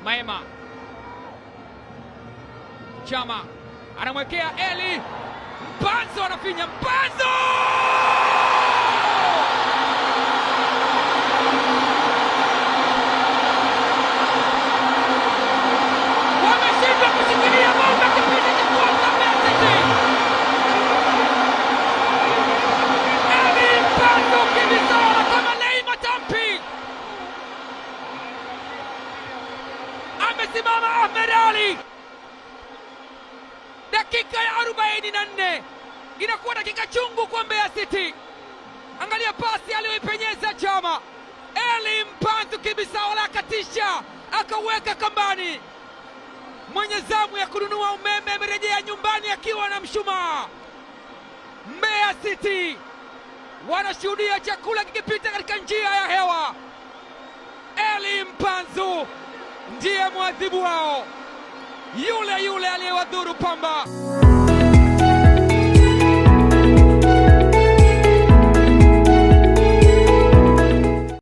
Maema Chama anamwekea Eli Mpanzu, anafinya Mpanzu, wameshindwa kushikilia bomba kipindi cha kwanza. Mbeya City, Eli Mpanzu kibisawa kama Neymar Tampi, amesimama Ahmed Ali. Dakika ya 44 inakuwa dakika chungu kwa Mbeya City. Angalia pasi aliyoipenyeza Chama. Eli Mpanzu kibisawa la katisha, akaweka kambani. Mwenye zamu ya kununua umeme amerejea nyumbani akiwa na mshumaa. Mbeya City wanashuhudia chakula kikipita katika njia ya hewa. Eli Mpanzu ndiye mwadhibu wao, yule yule aliyewadhuru Pamba.